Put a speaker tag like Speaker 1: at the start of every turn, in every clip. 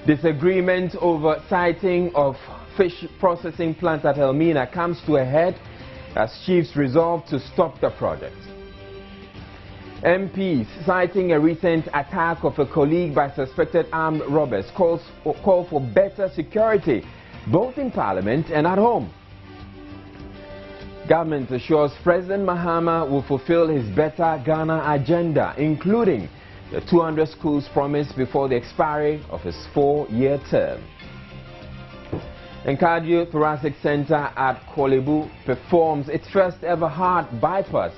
Speaker 1: Disagreement over siting of fish processing plant at Elmina comes to a head as chiefs resolve to stop the project. MPs citing a recent attack of a colleague by suspected armed robbers call for better security both in Parliament and at home. Government assures President Mahama will fulfill his Better Ghana agenda, including the 200 schools promised before the expiry of his 4-year term. And Cardiothoracic Center at Kolebu performs its first ever heart bypass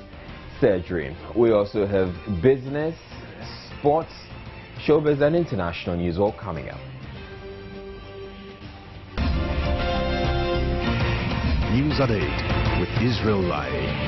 Speaker 1: surgery. We also have business, sports, showbiz and international news all coming up.
Speaker 2: News at 8 with Israel Lai.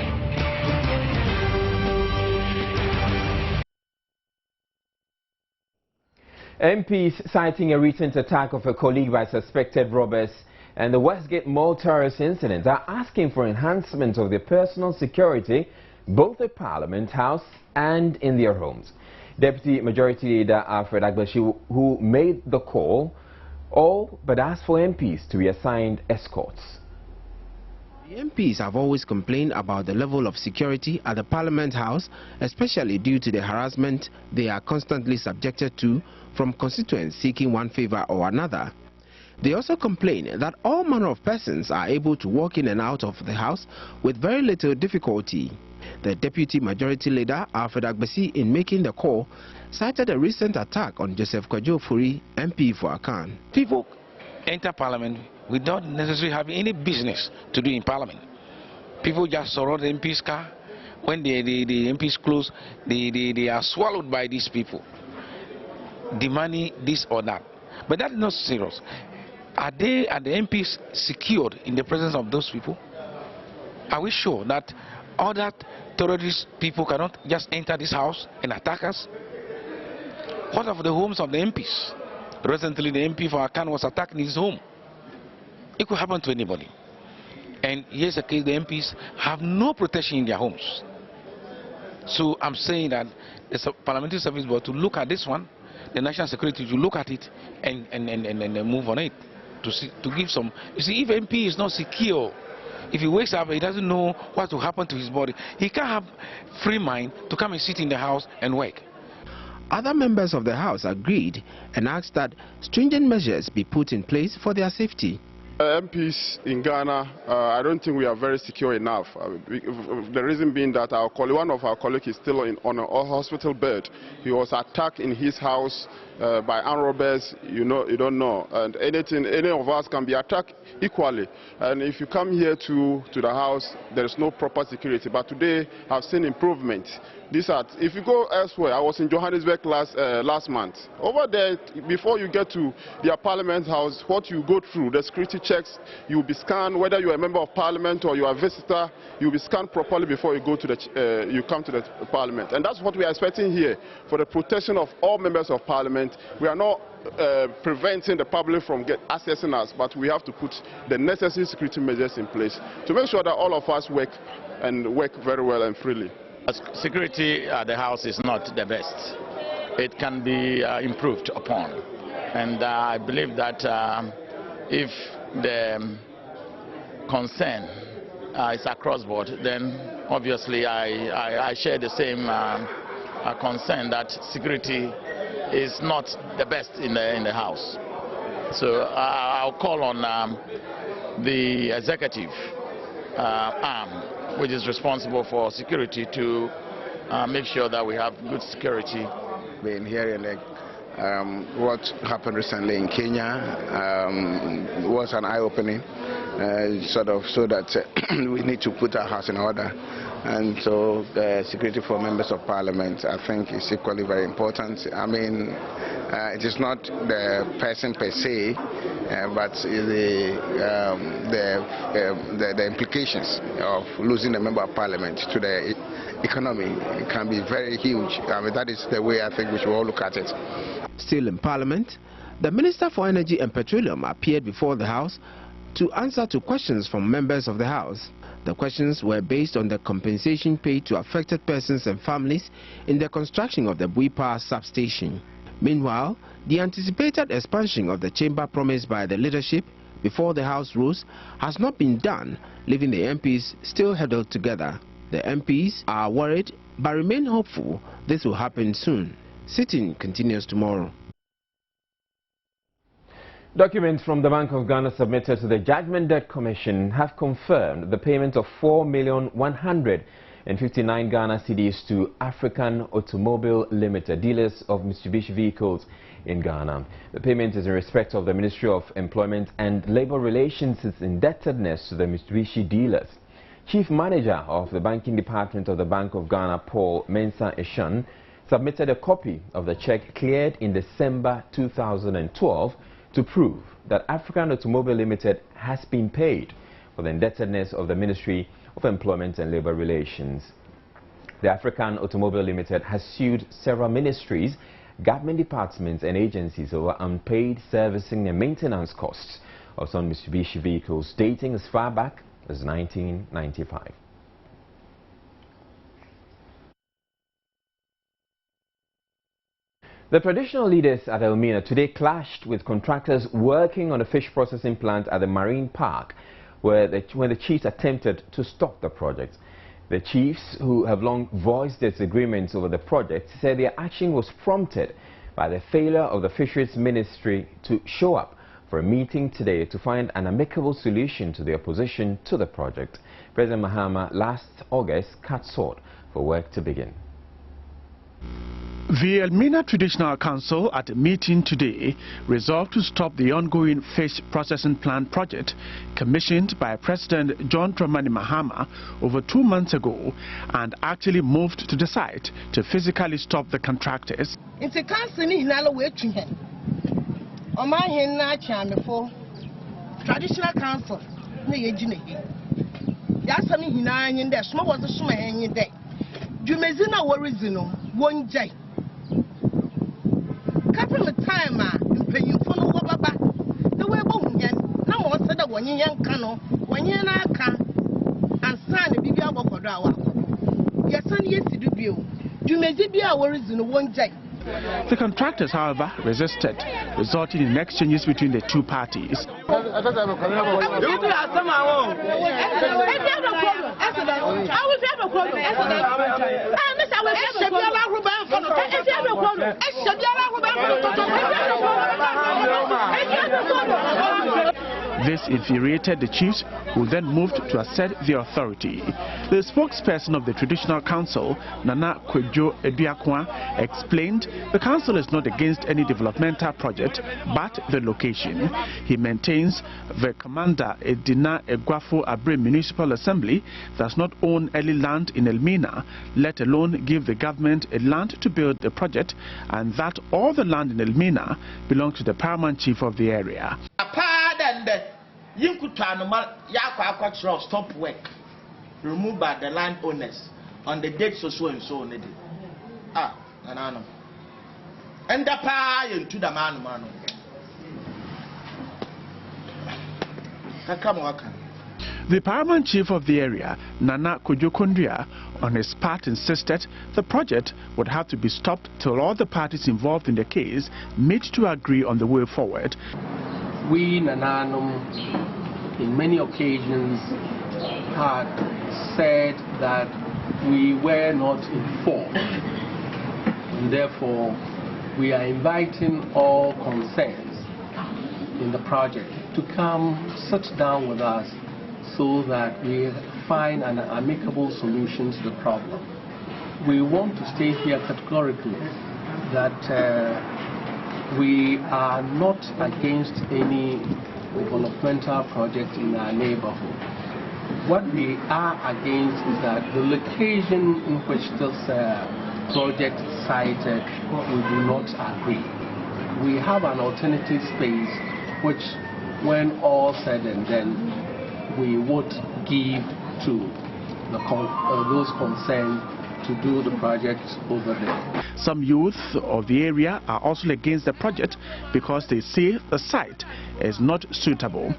Speaker 1: MPs citing a recent attack of a colleague by suspected robbers and the Westgate Mall terrorist incident are asking for enhancement of their personal security both at Parliament House and in their homes. Deputy Majority Leader Alfred Agbashi, who made the call, all but asked for MPs to be assigned escorts.
Speaker 3: The MPs have always complained about the level of security at the Parliament House, especially due to the harassment they are constantly subjected to from constituents seeking one favor or another. They also complain that all manner of persons are able to walk in and out of the house with very little difficulty. The Deputy Majority Leader, Alfred Agbashi, in making the call, cited a recent attack on Joseph Kwadwo Furi, MP for Akan.
Speaker 4: People enter Parliament without necessarily having any business to do in Parliament. People just surround the MP's car. When the MPs close, they are swallowed by these people, demanding this or that. But that is not serious. Are the MPs secured in the presence of those people? Are we sure that other terrorist people cannot just enter this house and attack us? What of the homes of the MPs? Recently, the MP for Akan was attacked in his home. It could happen to anybody. And here's the case: the MPs have no protection in their homes. So I'm saying that the Parliamentary Service Board to look at this one, the National Security to look at it and move on it to give some. You see, if MP is not secure, if he wakes up, he doesn't know what will happen to his body. He can't have free mind to come and sit in the house and work.
Speaker 3: Other members of the House agreed and asked that stringent measures be put in place for their safety.
Speaker 5: MPs in Ghana, I don't think we are very secure enough. The reason being that one of our colleagues is still on a hospital bed. He was attacked in his house by armed robbers. You don't know. And any of us can be attacked equally. And if you come here to the house, there is no proper security. But today, I've seen improvement. If you go elsewhere, I was in Johannesburg last month. Over there, before you get to their Parliament House, what you go through, the security checks, you'll be scanned, whether you're a member of Parliament or you're a visitor, you'll be scanned properly before you go to you come to the Parliament. And that's what we are expecting here, for the protection of all members of Parliament. We are not preventing the public from accessing us, but we have to put the necessary security measures in place to make sure that all of us work very well and freely.
Speaker 6: Security at the House is not the best. It can be improved upon. And I believe that if the concern is across board, then obviously I share the same concern that security is not the best in the House. So I'll call on the executive arm, which is responsible for security, to make sure that we have good security.
Speaker 7: Been hearing what happened recently in Kenya was an eye-opening, so that we need to put our house in order. And so the security for members of Parliament, I think, is equally very important. I mean, it is not the person per se, but the implications of losing a member of Parliament to the economy. It can be very huge. I mean, that is the way I think we should all look at it.
Speaker 3: Still in Parliament, the Minister for Energy and Petroleum appeared before the House to answer to questions from members of the House. The questions were based on the compensation paid to affected persons and families in the construction of the Bui Power substation. Meanwhile, the anticipated expansion of the chamber promised by the leadership before the House rose has not been done, leaving the MPs still huddled together. The MPs are worried but remain hopeful this will happen soon. Sitting continues tomorrow.
Speaker 1: Documents from the Bank of Ghana submitted to the Judgment Debt Commission have confirmed the payment of 4,159,000 Ghana cedis to African Automobile Limited, dealers of Mitsubishi vehicles in Ghana. The payment is in respect of the Ministry of Employment and Labour Relations' indebtedness to the Mitsubishi dealers. Chief Manager of the Banking Department of the Bank of Ghana, Paul Mensah Eshan, submitted a copy of the check cleared in December 2012 to prove that African Automobile Limited has been paid for the indebtedness of the Ministry of Employment and Labour Relations. The African Automobile Limited has sued several ministries, government departments and agencies over unpaid servicing and maintenance costs of some Mitsubishi vehicles dating as far back as 1995. The traditional leaders at Elmina today clashed with contractors working on a fish processing plant at the Marine Park, when the chiefs attempted to stop the project. The chiefs, who have long voiced their disagreements over the project, said their action was prompted by the failure of the Fisheries Ministry to show up for a meeting today to find an amicable solution to the opposition to the project. President Mahama last August cut short for work to begin.
Speaker 8: The Elmina Traditional Council at a meeting today resolved to stop the ongoing fish processing plant project commissioned by President John Dramani Mahama over 2 months ago and actually moved to the site to physically stop the contractors.
Speaker 9: Traditional Council couple of time paying for no baba the way now what said that one young cano one year and sign a big album for our yes and yes to do you may be our reason one day.
Speaker 8: The contractors, however, resisted, resulting in exchanges between the two parties. This infuriated the chiefs, who then moved to assert their authority. The spokesperson of the Traditional Council, Nana Kwejo Eduakwa, explained the council is not against any developmental project but the location. He maintains the commander Edina Egwafo Abre Municipal Assembly does not own any land in Elmina, let alone give the government a land to build the project, and that all the land in Elmina belongs to the paramount chief of the area.
Speaker 9: Stop work removed by the landowners on the date so and so. And the power into the man.
Speaker 8: The paramount chief of the area, Nana Kojokondria, on his part insisted the project would have to be stopped till all the parties involved in the case meet to agree on the way forward.
Speaker 10: We, Nananum, in many occasions had said that we were not informed, and therefore we are inviting all concerns in the project to come sit down with us so that we find an amicable solution to the problem. We want to state here categorically that we are not against any developmental project in our neighborhood. What we are against is that the location in which this project cited, we do not agree. We have an alternative space which, when all said and done, we would give to those concerned to do the project over there.
Speaker 8: Some youth of the area are also against the project because they say the site is not suitable.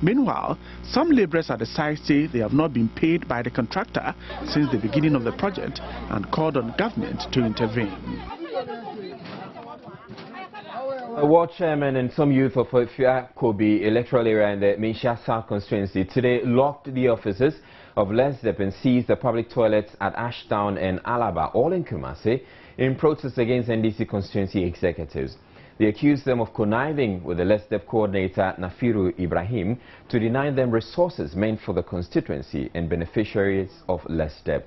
Speaker 8: Meanwhile, some laborers at the site say they have not been paid by the contractor since the beginning of the project and called on government to intervene.
Speaker 1: A ward chairman and some youth of Kobe electoral area in the Misha South constituency today locked the offices of LESDEP and seized the public toilets at Ashtown and Alaba, all in Kumasi, in protest against NDC constituency executives. They accused them of conniving with the LESDEP coordinator Nafiru Ibrahim to deny them resources meant for the constituency and beneficiaries of LESDEP.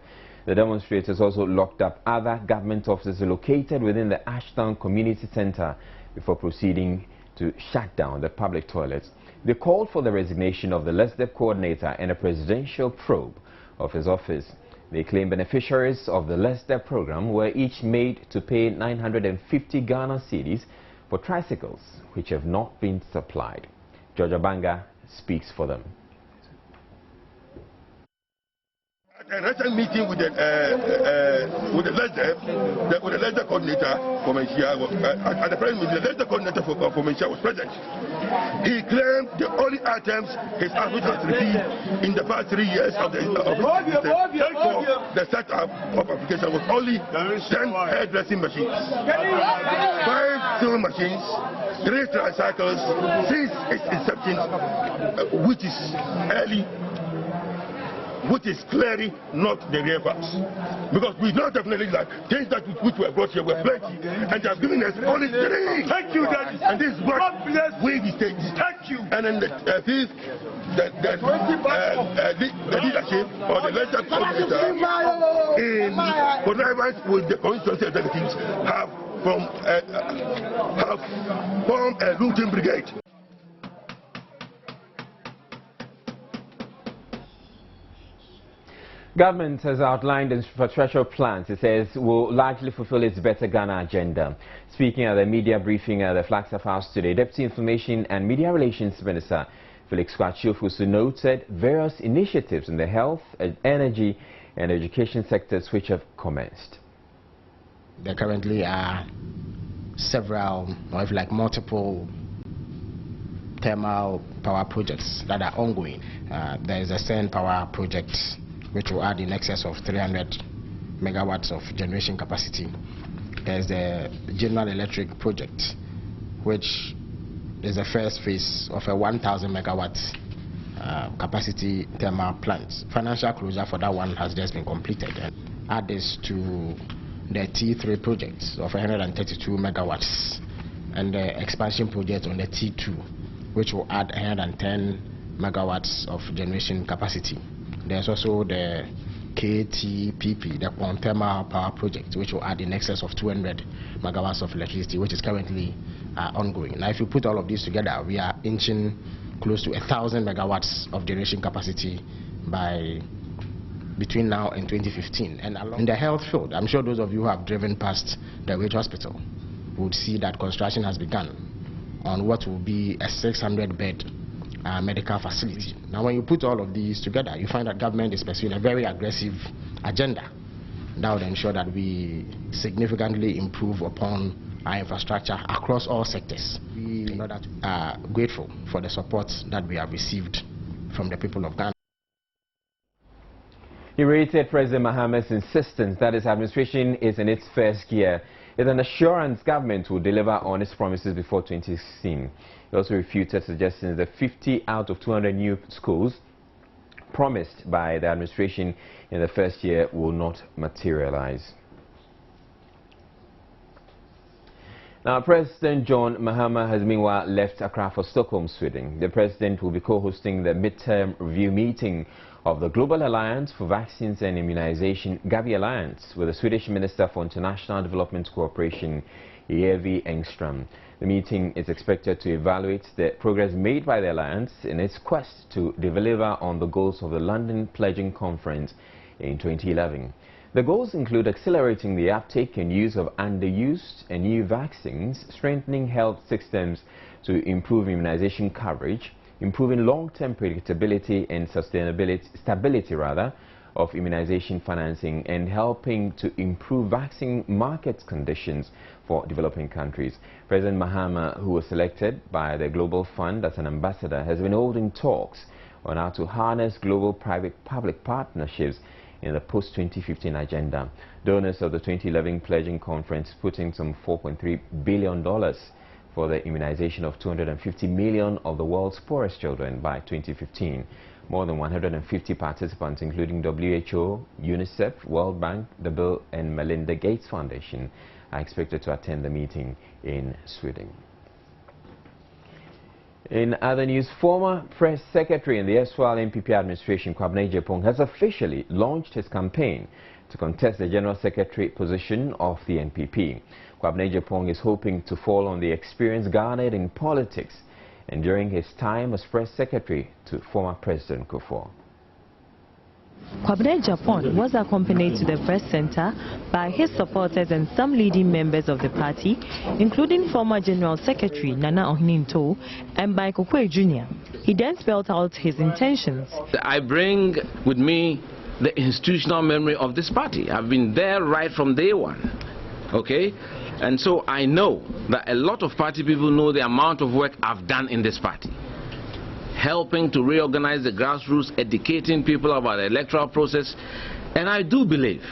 Speaker 1: The demonstrators also locked up other government offices located within the Ashtown Community Center before proceeding to shut down the public toilets. They called for the resignation of the LESDEP coordinator and a presidential probe of his office. They claim beneficiaries of the LESDEP program were each made to pay 950 Ghana cedis for tricycles which have not been supplied. Georgia Banga speaks for them.
Speaker 11: A recent meeting with the LESDEP coordinator for Menchia, at the present meeting, the LESDEP coordinator for Menchia was present. He claimed the only items his office has received in the past 3 years of the setup of application was only 10 hairdressing machines, 5 sewing machines, 3 tricycles since its inception, which is early, which is clearly not the real facts. Because we know definitely that things that which were brought here were plenty, and they have given us only 3. Thank you, Daddy. And this is what we the state. Thank you. And then the fifth, the leadership or the legislative coordinator in connivance with the constituency executives have formed a looting brigade.
Speaker 1: Government has outlined infrastructural plans, it says, will largely fulfill its Better Ghana agenda. Speaking at the media briefing at the Flagstaff House today, Deputy Information and Media Relations Minister Felix Kwachiofusu noted various initiatives in the health, energy and education sectors which have commenced.
Speaker 12: There currently are several, or if like multiple, thermal power projects that are ongoing. There is a Sen power project which will add in excess of 300 megawatts of generation capacity. There's the General Electric project, which is the first phase of a 1,000 megawatts capacity thermal plant. Financial closure for that one has just been completed. And add this to the T3 project of 132 megawatts and the expansion project on the T2, which will add 110 megawatts of generation capacity. There's also the KTPP, the thermal power project, which will add in excess of 200 megawatts of electricity, which is currently ongoing. Now, if you put all of these together, we are inching close to 1,000 megawatts of generation capacity by between now and 2015. And in the health field, I'm sure those of you who have driven past the Wage Hospital would see that construction has begun on what will be a 600-bed medical facility. Now, when you put all of these together, you find that government is pursuing a very aggressive agenda that would ensure that we significantly improve upon our infrastructure across all sectors. We are grateful for the support that we have received from the people of Ghana.
Speaker 1: He reiterated President Mahama's insistence that his administration is in its first year. With an assurance government will deliver on its promises before 2016. He also refuted suggestions that 50 out of 200 new schools promised by the administration in the first year will not materialize. Now, President John Mahama has meanwhile left Accra for Stockholm, Sweden. The president will be co-hosting the midterm review meeting of the Global Alliance for Vaccines and Immunization, Gavi Alliance, with the Swedish Minister for International Development Cooperation, Evi Engström. The meeting is expected to evaluate the progress made by the alliance in its quest to deliver on the goals of the London Pledging Conference in 2011. The goals include accelerating the uptake and use of underused and new vaccines, strengthening health systems to improve immunization coverage, improving long-term predictability and stability of immunization financing, and helping to improve vaccine market conditions for developing countries. President Mahama, who was selected by the Global Fund as an ambassador, has been holding talks on how to harness global private-public partnerships in the post-2015 agenda. Donors of the 2011 Pledging Conference put in some $4.3 billion for the immunization of 250 million of the world's poorest children by 2015. More than 150 participants, including WHO, UNICEF, World Bank, the Bill and Melinda Gates Foundation, are expected to attend the meeting in Sweden. In other news, former press secretary in the erstwhile NPP administration, Kwabena Agyapong, has officially launched his campaign to contest the general secretary position of the NPP. Kwabena Agyapong is hoping to fall on the experience garnered in politics and during his time as press secretary to former President Kufuor.
Speaker 13: Kwabena Agyapong was accompanied to the press center by his supporters and some leading members of the party, including former General Secretary Nana Ohene-Ntoh and by Kokwe Jr. He then spelled out his intentions.
Speaker 14: I bring with me the institutional memory of this party. I've been there right from day one, okay? And so I know that a lot of party people know the amount of work I've done in this party, helping to reorganize the grassroots, educating people about the electoral process. And I do believe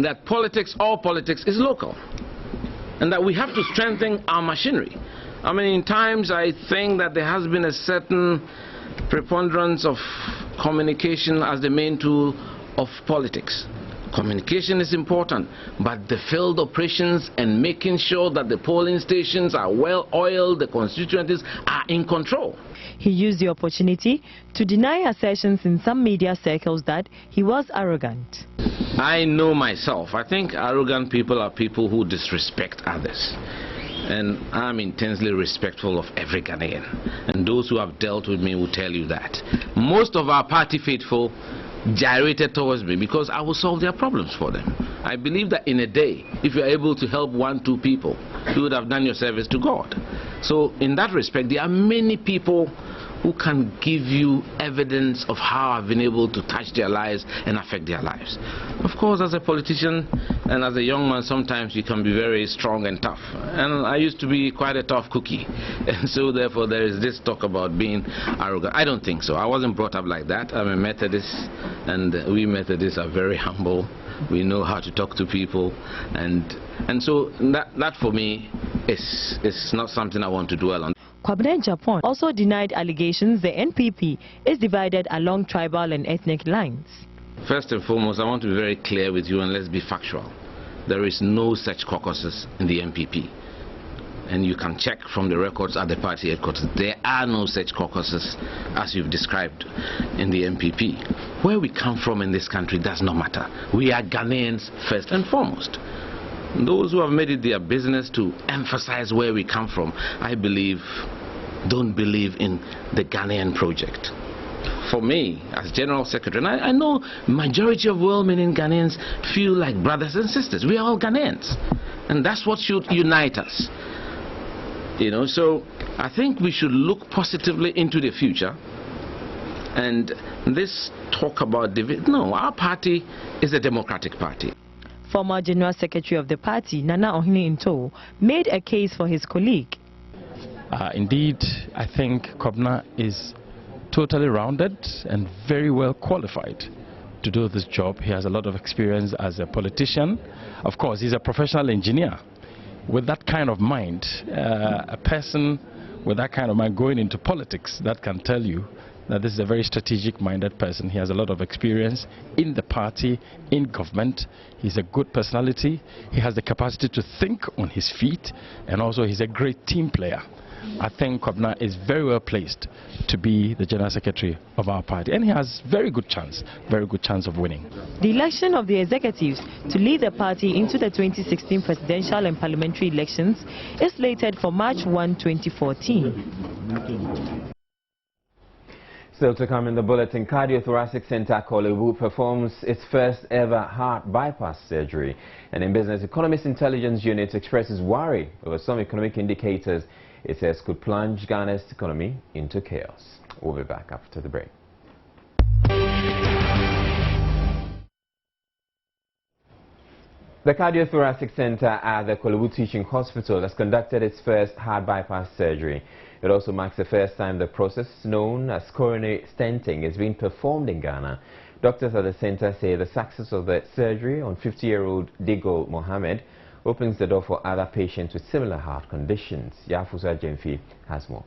Speaker 14: that politics, all politics, is local, and that we have to strengthen our machinery. I mean, in times I think that there has been a certain preponderance of communication as the main tool of politics. Communication is important, but the field operations and making sure that the polling stations are well oiled, the constituencies are in control.
Speaker 13: He used the opportunity to deny assertions in some media circles that he was arrogant.
Speaker 14: I know myself. I think arrogant people are people who disrespect others. And I'm intensely respectful of every Ghanaian. And those who have dealt with me will tell you that. Most of our party faithful gyrated towards me because I will solve their problems for them. I believe that in a day, if you're able to help 1-2 people, you would have done your service to God. So in that respect, there are many people who can give you evidence of how I've been able to touch their lives and affect their lives. Of course, as a politician and as a young man, sometimes you can be very strong and tough. And I used to be quite a tough cookie. And so therefore there is this talk about being arrogant. I don't think so. I wasn't brought up like that. I'm a Methodist, and we Methodists are very humble. We know how to talk to people, and so that for me is not something I want to dwell on.
Speaker 13: Kwabena Agyapong also denied allegations the NPP is divided along tribal and ethnic lines.
Speaker 14: First and foremost, I want to be very clear with you, and let's be factual. There is no such caucuses in the NPP. And you can check from the records at the party headquarters. There are no such caucuses as you've described in the NPP. Where we come from in this country does not matter. We are Ghanaians first and foremost. Those who have made it their business to emphasize where we come from, I believe, don't believe in the Ghanaian project. For me, as General Secretary, and I know majority of well-meaning Ghanaians feel like brothers and sisters. We are all Ghanaians. And that's what should unite us. You know, so I think we should look positively into the future. And this talk about division, no, our party is a democratic party.
Speaker 13: Former General Secretary of the party, Nana Ohene-Ntoh, made a case for his colleague.
Speaker 15: Indeed, I think Kwabena is totally rounded and very well qualified to do this job. He has a lot of experience as a politician. Of course, he's a professional engineer. With that kind of mind, a person with that kind of mind going into politics, that can tell you that this is a very strategic-minded person. He has a lot of experience in the party, in government. He's a good personality. He has the capacity to think on his feet, and also he's a great team player. I think Kwabena is very well placed to be the General Secretary of our party, and he has very good chance of winning.
Speaker 13: The election of the executives to lead the party into the 2016 presidential and parliamentary elections is slated for March 1, 2014.
Speaker 1: Still to come in the bulletin, Cardiothoracic Center Kolebu performs its first ever heart bypass surgery. And in business, Economist Intelligence Unit expresses worry over some economic indicators it says could plunge Ghana's economy into chaos. We'll be back after the break. The Cardiothoracic Center at the Kolebu Teaching Hospital has conducted its first heart bypass surgery. It also marks the first time the process known as coronary stenting is being performed in Ghana. Doctors at the center say the success of the surgery on 50-year-old Digol Mohammed opens the door for other patients with similar heart conditions. Yafusa Jemfi has more.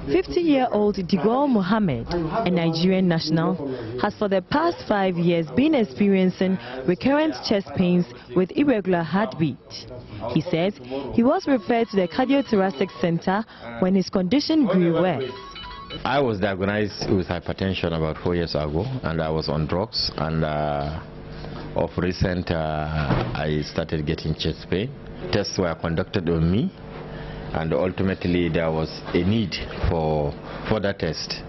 Speaker 13: 50-year-old Digol Mohammed, a Nigerian national, has for the past 5 years been experiencing recurrent chest pains with irregular heartbeat. He says he was referred to the Cardiothoracic Center when his condition grew worse.
Speaker 16: I was diagnosed with hypertension about 4 years ago, and I was on drugs, and of recent I started getting chest pain. Tests were conducted on me, and ultimately there was a need for further tests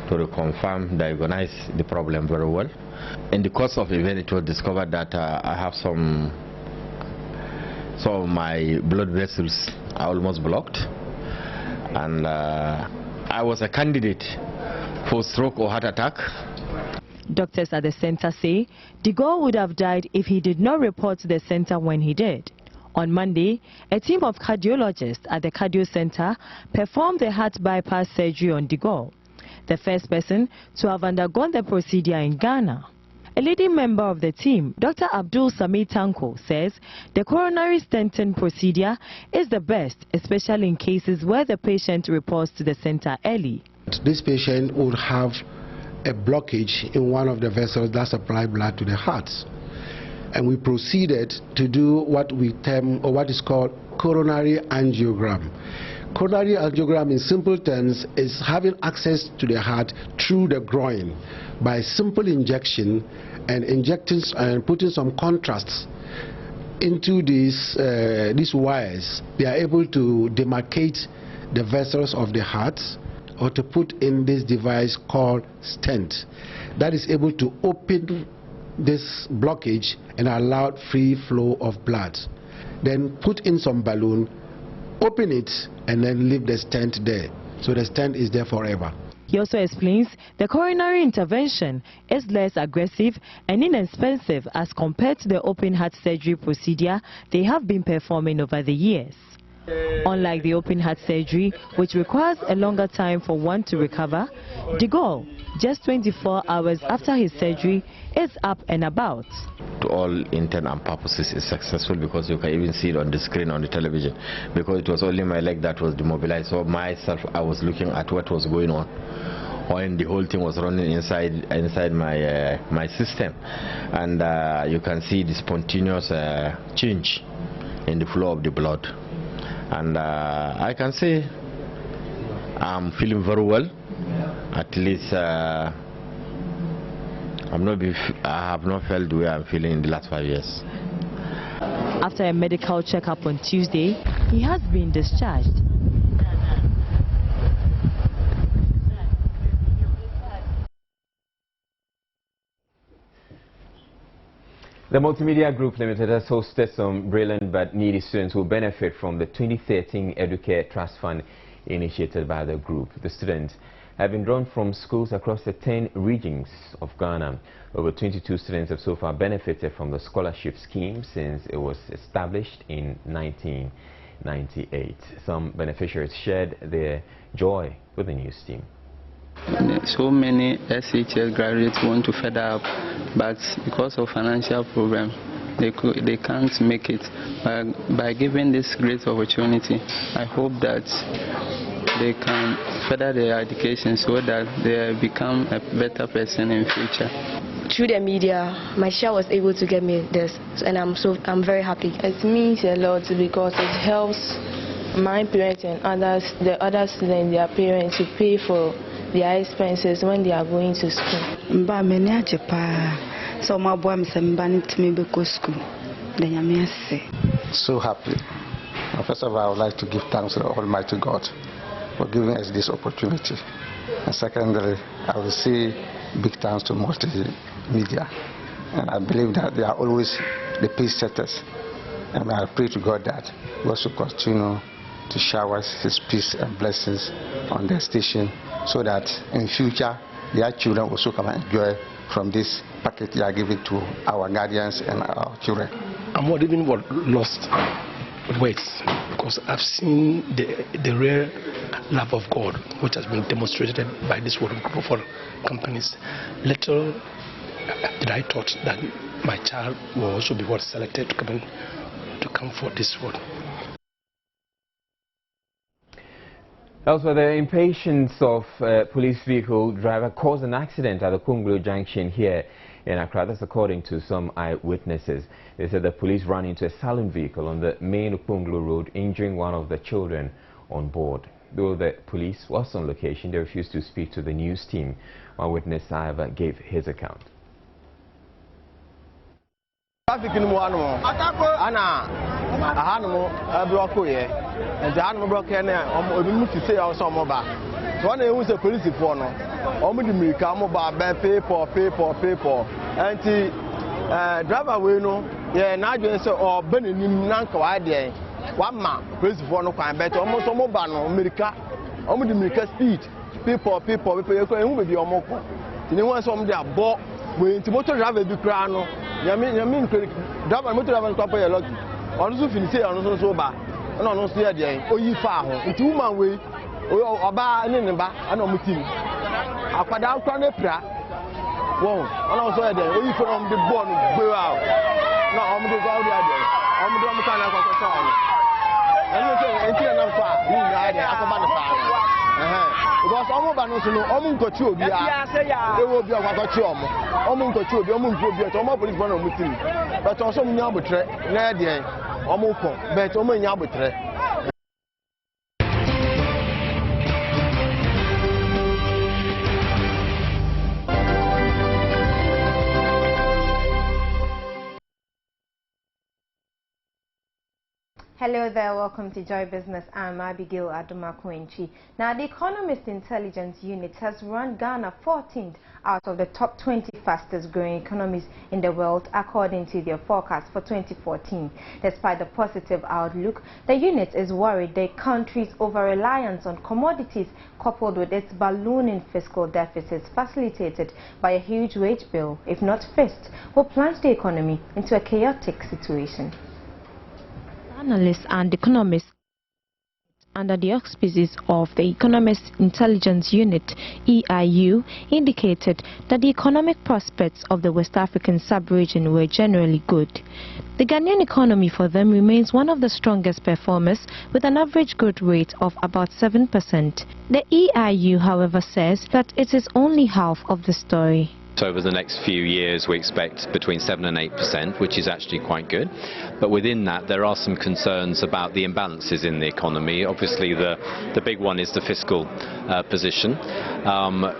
Speaker 16: to reconfirm, diagnose the problem very well. In the course of the event, it was discovered that I have some of my blood vessels are almost blocked, and I was a candidate for stroke or heart attack.
Speaker 13: Doctors at the center say Digol would have died if he did not report to the center when he did. On Monday, a team of cardiologists at the Cardio Center performed the heart bypass surgery on Digol, the first person to have undergone the procedure in Ghana. A leading member of the team, Dr. Abdul Sami Tanko, says the coronary stenting procedure is the best, especially in cases where the patient reports to the center early.
Speaker 17: This patient would have a blockage in one of the vessels that supply blood to the heart. And we proceeded to do what we term, or what is called, coronary angiogram. Coronary angiogram in simple terms is having access to the heart through the groin by simple injection, and injecting and putting some contrasts into these wires. They are able to demarcate the vessels of the heart, or to put in this device called stent that is able to open this blockage and allow free flow of blood. Then put in some balloon, open it, and then leave the stent there. So the stent is there forever.
Speaker 13: He also explains the coronary intervention is less aggressive and inexpensive as compared to the open heart surgery procedure they have been performing over the years. Unlike the open heart surgery, which requires a longer time for one to recover, Digol, just 24 hours after his surgery, is up and about.
Speaker 16: To all intent and purposes, is successful, because you can even see it on the screen on the television, because it was only my leg that was demobilized. So myself, I was looking at what was going on when the whole thing was running inside my system, and you can see this spontaneous change in the flow of the blood. And I can say I'm feeling very well. At least I have not felt the way I'm feeling in the last 5 years.
Speaker 13: After a medical checkup on Tuesday, he has been discharged.
Speaker 1: The Multimedia Group Limited has hosted some brilliant but needy students who benefit from the 2013 Educare Trust Fund initiated by the group. The students have been drawn from schools across the 10 regions of Ghana. Over 22 students have so far benefited from the scholarship scheme since it was established in 1998. Some beneficiaries shared their joy with the news team.
Speaker 18: So many SHS graduates want to further up, but because of financial problems, they can't make it. By giving this great opportunity, I hope that they can further their education so that they become a better person in future.
Speaker 19: Through the media, my teacher was able to get me this, and I'm very happy. It means a lot because it helps my parents and the other students, their parents, to pay for their expenses when they are going to school.
Speaker 7: So happy. First of all, I would like to give thanks to the Almighty God for giving us this opportunity. And secondly, I will say big thanks to multimedia. And I believe that they are always the pace setters. And I pray to God that God should continue to shower His peace and blessings on their station so that in future their children also come and enjoy from this package they are giving to our guardians and our children.
Speaker 20: I'm not even lost with words because I've seen the rare love of God which has been demonstrated by this world group of companies. Little did I thought that my child will also be selected to come for this world.
Speaker 1: Elsewhere, the impatience of police vehicle driver caused an accident at the Kunglu junction here in Accra. That's according to some eyewitnesses. They said the police ran into a saloon vehicle on the main Kunglu road, injuring one of the children on board. Though the police was on location, they refused to speak to the news team. One witness, however, gave his account.
Speaker 21: Traffic in Muano, Anna, a Hanamo, block here, and the Hanamo block here, to say also mobile. One who is a police for no, only me come about paper, and the driver will know, yeah, now you say, or burning him Nanko idea. One man, police for no crime, but almost a mobile, America, only the America speed, people, who will be your moko. You want some there bought when to motor driver be crown. Yamin driver motor driver couple a lot. On so finish on so bad. And on so there, oh, you far home. 2 man way, or about any number, and on mutim. I put out on the pra. Whoa, and also there, oh, you from the born, go out. No, I'm going to go out there. I'm going to go out there. And you say, until I'm far, you are there, I'm about the fire. Because almost no, almost got you. They will be a watchom. Almost got you, almost will be a Tomo police one of Mutim. But also Yabutre, Nadia, almost, but only Yabutre.
Speaker 22: Hello there, welcome to Joy Business. I'm Abigail Adumakwenchi. Now, the Economist Intelligence Unit has run Ghana 14th out of the top 20 fastest growing economies in the world, according to their forecast for 2014. Despite the positive outlook, the unit is worried the country's over-reliance on commodities, coupled with its ballooning fiscal deficits facilitated by a huge wage bill, if not fixed, will plunge the economy into a chaotic situation.
Speaker 13: Analysts and economists under the auspices of the Economist Intelligence Unit, EIU, indicated that the economic prospects of the West African sub-region were generally good. The Ghanaian economy for them remains one of the strongest performers with an average growth rate of about 7%. The EIU, however, says that it is only half of the story.
Speaker 23: So over the next few years we expect between 7 and 8%, which is actually quite good. But within that there are some concerns about the imbalances in the economy. Obviously the big one is the fiscal position.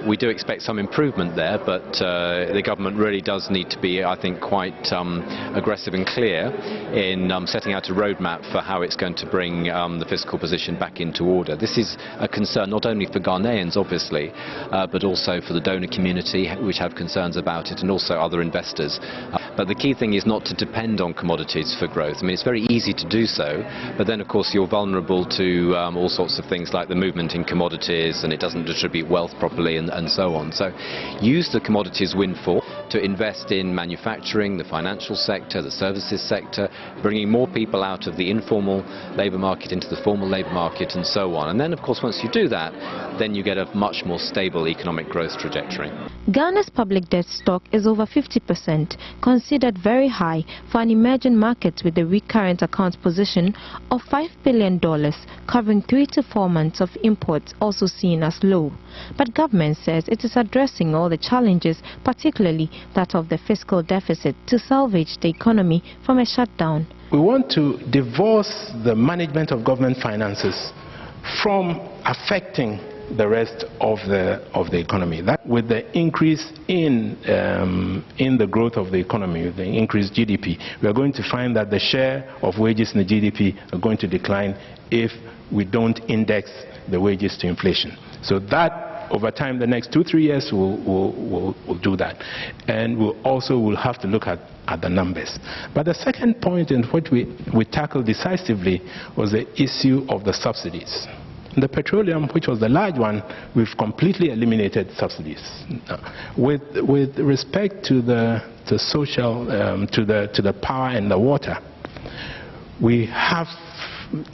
Speaker 23: We do expect some improvement there, but the government really does need to be, I think, quite aggressive and clear in setting out a roadmap for how it's going to bring the fiscal position back into order. This is a concern not only for Ghanaians, obviously, but also for the donor community, which have concerns about it, and also other investors. But the key thing is not to depend on commodities for growth. I mean, it's very easy to do so, but then of course you're vulnerable to all sorts of things like the movement in commodities, and it doesn't distribute wealth properly, and so on. So use the commodities windfall to invest in manufacturing, the financial sector, the services sector, bringing more people out of the informal labour market into the formal labour market and so on. And then, of course, once you do that, then you get a much more stable economic growth trajectory.
Speaker 13: Ghana's public debt stock is over 50%, considered very high for an emerging market with a weak current account position of $5 billion, covering 3 to 4 months of imports, also seen as low. But government says it is addressing all the challenges, particularly that of the fiscal deficit, to salvage the economy from a shutdown.
Speaker 20: We want to divorce the management of government finances from affecting the rest of the economy. That with the increase in the growth of the economy, the increased GDP, we are going to find that the share of wages in the GDP are going to decline if we don't index the wages to inflation. So that over time, the next 2-3 years, we'll do that. And we'll have to look at the numbers. But the second point in which we tackled decisively was the issue of the subsidies. The petroleum, which was the large one, we've completely eliminated subsidies. With respect to the social, to the power and the water, we have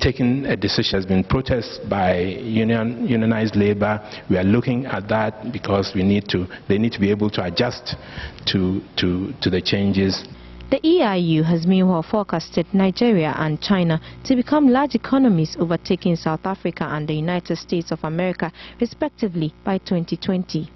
Speaker 20: taken a decision. Has been protested by unionized labor. We are looking at that because they need to be able to adjust to the changes.
Speaker 13: The EIU has meanwhile forecasted Nigeria and China to become large economies, overtaking South Africa and the United States of America, respectively, by 2020.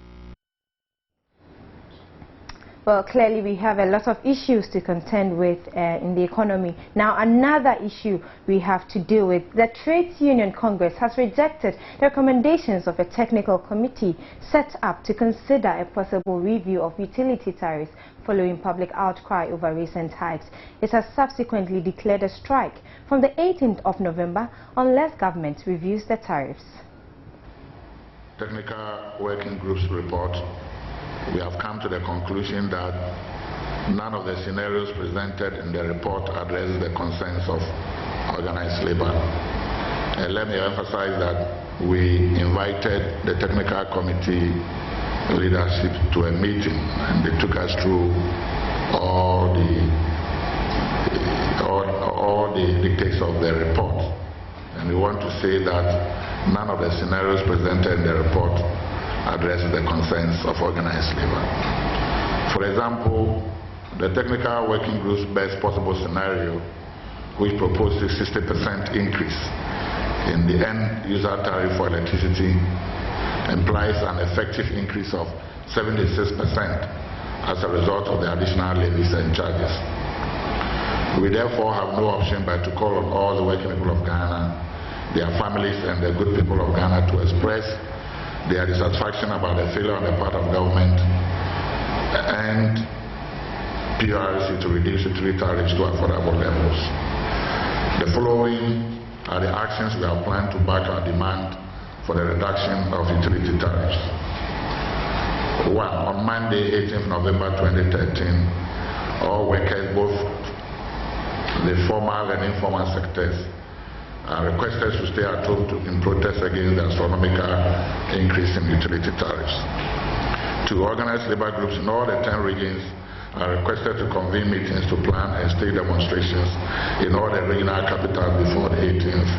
Speaker 22: Well, clearly we have a lot of issues to contend with in the economy. Now, another issue we have to deal with. The Trades Union Congress has rejected the recommendations of a technical committee set up to consider a possible review of utility tariffs following public outcry over recent hikes. It has subsequently declared a strike from the 18th of November unless government reviews the tariffs.
Speaker 2: Technical Working Group's report. We have come to the conclusion that none of the scenarios presented in the report addresses the concerns of organized labor. Let me emphasize that we invited the technical committee leadership to a meeting, and they took us through all the dictates of the report. And we want to say that none of the scenarios presented in the report address the concerns of organized labor. For example, the technical working group's best possible scenario, which proposes a 60% increase in the end user tariff for electricity, implies an effective increase of 76% as a result of the additional levies and charges. We therefore have no option but to call on all the working people of Ghana, their families and the good people of Ghana to express their dissatisfaction about the failure on the part of government and PRC to reduce utility tariffs to affordable levels. The following are the actions we have planned to back our demand for the reduction of utility tariffs. 1. On Monday, 18th November 2013, all workers, both the formal and informal sectors, are requested to stay at home in protest against the astronomical increase in utility tariffs. 2. Organized labor groups in all the 10 regions are requested to convene meetings to plan and stage demonstrations in all the regional capitals before the 18th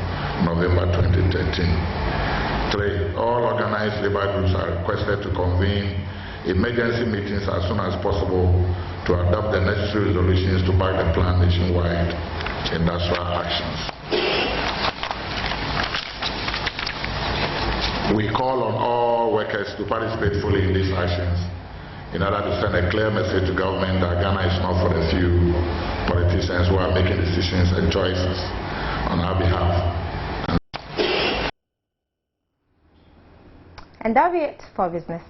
Speaker 2: November 2013. 3. All organized labor groups are requested to convene emergency meetings as soon as possible to adopt the necessary resolutions to back the plan nationwide industrial actions. We call on all workers to participate fully in these actions in order to send a clear message to government that Ghana is not for the few politicians who are making decisions and choices on our behalf.
Speaker 22: And that'll be it for business.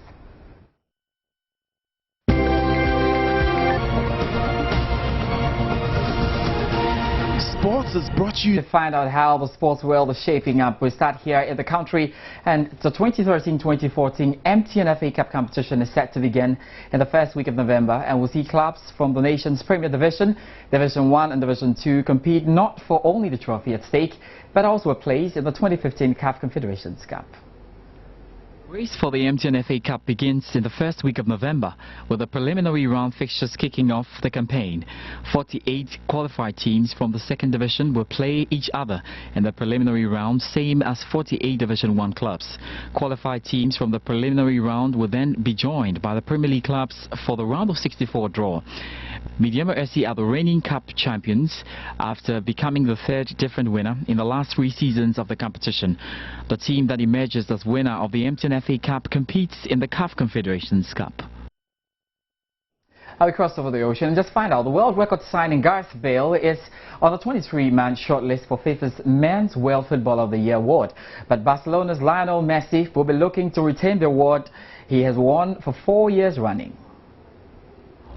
Speaker 4: Sports is brought to you to find out how the sports world is shaping up. We start here in the country, and the 2013-2014 MTN FA Cup competition is set to begin in the first week of November, and we'll see clubs from the nation's Premier Division, Division 1 and Division 2 compete not for only the trophy at stake, but also a place in the 2015 CAF Confederations Cup. Race for the MTN FA Cup begins in the first week of November, with the preliminary round fixtures kicking off the campaign. 48 qualified teams from the second division will play each other in the preliminary round, same as 48 Division 1 clubs. Qualified teams from the preliminary round will then be joined by the Premier League clubs for the round of 64 draw. Midiama SC are the reigning cup champions after becoming the third different winner in the last 3 seasons of the competition. The team that emerges as winner of the MTN FA Cup competes in the CAF Confederations Cup. Now we cross over the ocean and just find out the world record signing Gareth Bale is on the 23-man shortlist for FIFA's Men's World Footballer of the Year award. But Barcelona's Lionel Messi will be looking to retain the award he has won for 4 years running.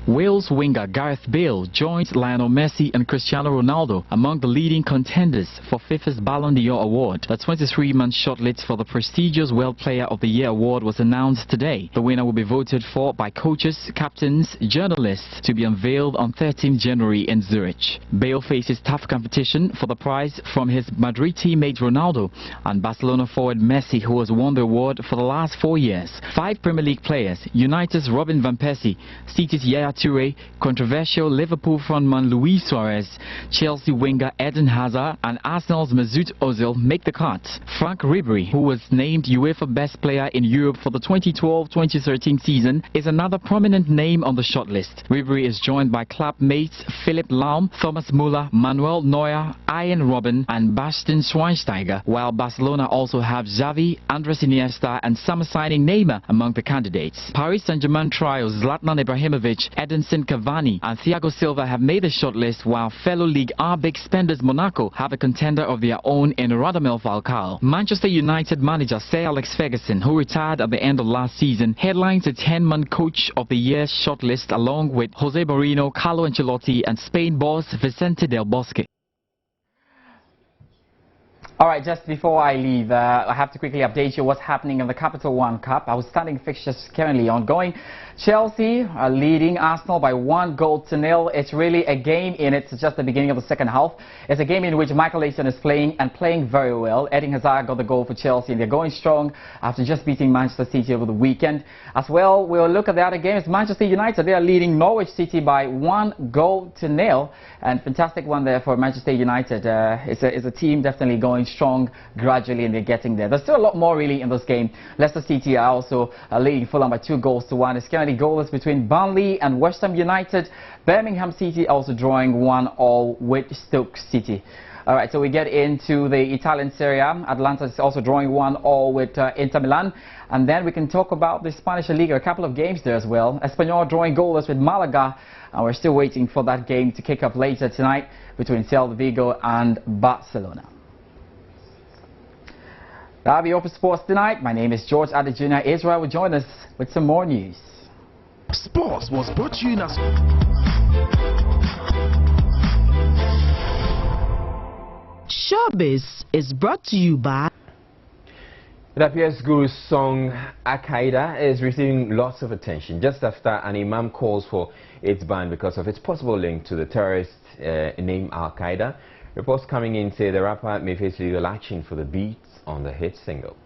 Speaker 4: Wales winger Gareth Bale joins Lionel Messi and Cristiano Ronaldo among the leading contenders for FIFA's Ballon d'Or award. The 23-man shortlist for the prestigious World Player of the Year award was announced today. The winner will be voted for by coaches, captains, journalists to be unveiled on 13 January in Zurich. Bale faces tough competition for the prize from his Madrid teammate Ronaldo and Barcelona forward Messi, who has won the award for the last 4 years. 5 Premier League players, United's Robin van Persie, City's Yaya Toure, controversial Liverpool frontman Luis Suarez, Chelsea winger Eden Hazard and Arsenal's Mesut Ozil make the cut. Frank Ribery, who was named UEFA Best Player in Europe for the 2012-2013 season, is another prominent name on the shortlist. Ribery is joined by club mates Philipp Lahm, Thomas Müller, Manuel Neuer, Ian Robben and Bastian Schweinsteiger, while Barcelona also have Xavi, Andres Iniesta and summer signing Neymar among the candidates. Paris Saint-Germain trios Zlatan Ibrahimovic, Edinson Cavani and Thiago Silva have made the shortlist, while fellow League R big spenders Monaco have a contender of their own in Radamel Falcao. Manchester United manager Sir Alex Ferguson, who retired at the end of last season, headlines the 10-man Coach of the Year shortlist along with Jose Mourinho, Carlo Ancelotti and Spain boss Vicente Del Bosque. Alright, just before I leave, I have to quickly update you what's happening in the Capital One Cup. Outstanding fixtures currently ongoing. Chelsea are leading Arsenal by 1-0. It's really a game in it. It's just the beginning of the second half. It's a game in which Michael Essien is playing very well. Eden Hazard got the goal for Chelsea and they're going strong after just beating Manchester City over the weekend. As well, we'll look at the other games. Manchester United, they are leading Norwich City by 1-0. And fantastic one there for Manchester United. It's a team definitely going strong gradually and they're getting there. There's still a lot more really in this game. Leicester City are also leading Fulham by 2-1. It's currently goalless between Burnley and West Ham United. Birmingham City also drawing 1-1 with Stoke City. Alright, so we get into the Italian Serie A. Atalanta is also drawing 1-1 with Inter Milan. And then we can talk about the Spanish Liga, a couple of games there as well. Espanyol drawing goalless with Malaga. And we're still waiting for that game to kick off later tonight between Celta Vigo and Barcelona. That'll be Open Sports tonight. My name is George Adejuna. Israel will join us with some more news.
Speaker 8: Sports was brought to you in
Speaker 3: Showbiz is brought to you by...
Speaker 1: It appears Guru's song Al-Qaeda is receiving lots of attention just after an imam calls for its ban because of its possible link to the terrorist name Al-Qaeda. Reports coming in say the rapper may face legal action for the beats on the hit single.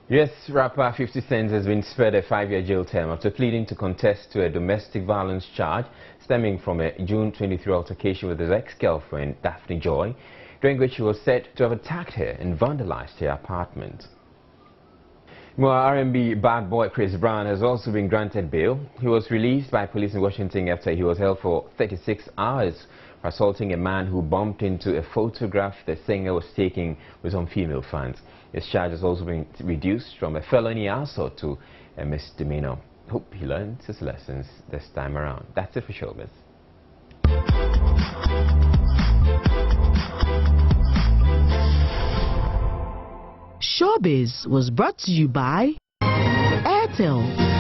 Speaker 1: Yes, rapper 50 Cent has been spared a 5-year jail term after pleading to contest to a domestic violence charge stemming from a June 23 altercation with his ex-girlfriend Daphne Joy, during which he was said to have attacked her and vandalized her apartment. More R&B bad boy Chris Brown has also been granted bail. He was released by police in Washington after he was held for 36 hours for assaulting a man who bumped into a photograph the singer was taking with some female fans. His charge has also been reduced from a felony assault to a misdemeanor. Hope he learned his lessons this time around. That's it for Showbiz.
Speaker 3: Showbiz was brought to you by Airtel.